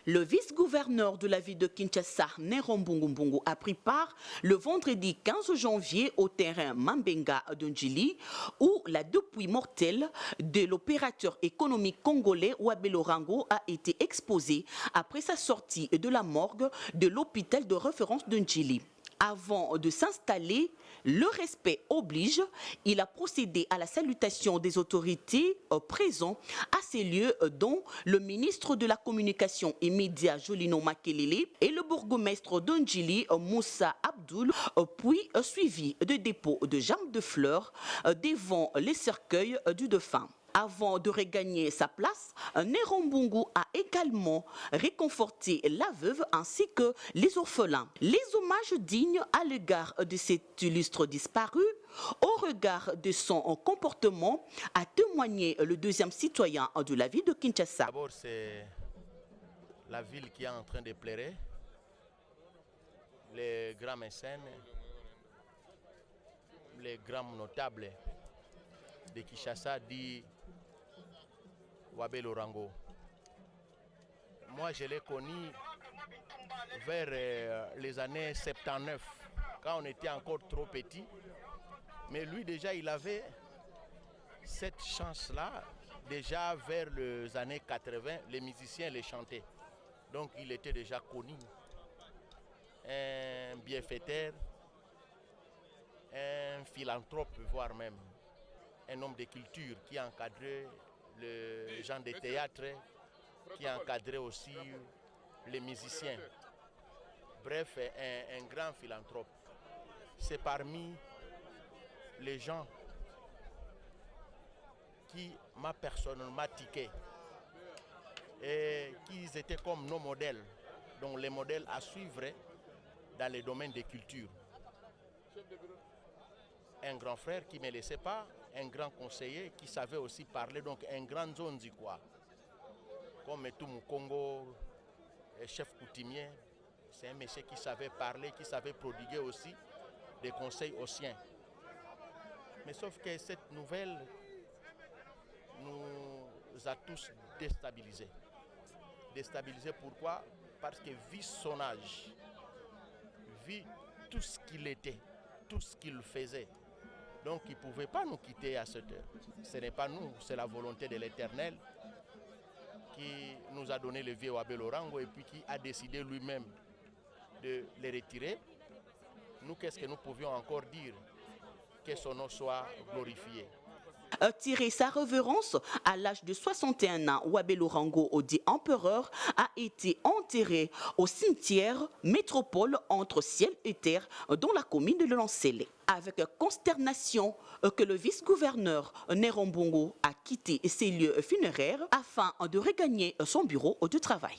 Le vice-gouverneur de la ville de Kinshasa, Nerombungu, a pris part le vendredi 15 janvier au terrain Mambenga de Ndjili, où la dépouille mortelle de l'opérateur économique congolais Wabel Orango a été exposée après sa sortie de la morgue de l'hôpital de référence de Ndjili. Avant de s'installer, le respect oblige, il a procédé à la salutation des autorités présentes à ces lieux, dont le ministre de la Communication et Médias Jolino Makelele et le bourgmestre de Ndjili Moussa Abdoul, puis suivi de dépôt de jambes de fleurs devant les cercueils du défunt. Avant de regagner sa place, Nerombungu a également réconforté la veuve ainsi que les orphelins. Les hommages dignes à l'égard de cet illustre disparu, au regard de son comportement, a témoigné le deuxième citoyen de la ville de Kinshasa. D'abord, c'est la ville qui est en train de pleurer. Les grands mécènes, les grands notables de Kinshasa disent Wabel Orango. Moi, je l'ai connu vers les années 79, quand on était encore trop petit. Mais lui, déjà, il avait cette chance-là. Déjà, vers les années 80, les musiciens les chantaient. Donc, il était déjà connu. Un bienfaiteur, un philanthrope, voire même un homme de culture qui encadrait les gens de théâtre, qui encadrait aussi les musiciens. Bref, un grand philanthrope. C'est parmi les gens qui m'a personnellement tiqué et qui étaient comme nos modèles, donc les modèles à suivre dans les domaines de culture. Un grand frère qui ne me laissait pas, un grand conseiller qui savait aussi parler, donc un grand zone du quoi. Comme tout mon Congo, chef coutumier, c'est un monsieur qui savait parler, qui savait prodiguer aussi des conseils aux siens. Mais sauf que cette nouvelle nous a tous déstabilisés. Déstabilisés pourquoi? Parce que vu son âge, vu tout ce qu'il était, tout ce qu'il faisait, donc il ne pouvait pas nous quitter à cette heure. Ce n'est pas nous, c'est la volonté de l'Éternel qui nous a donné le vieux Wabel Orango et puis qui a décidé lui-même de les retirer. Nous, qu'est-ce que nous pouvions encore dire? Que son nom soit glorifié. Tirer sa révérence à l'âge de 61 ans, Wabel Orango, dit empereur, a été enterré au cimetière métropole entre ciel et terre dans la commune de Lancélé. Avec consternation que le vice-gouverneur Nerombungu a quitté ses lieux funéraires afin de regagner son bureau de travail.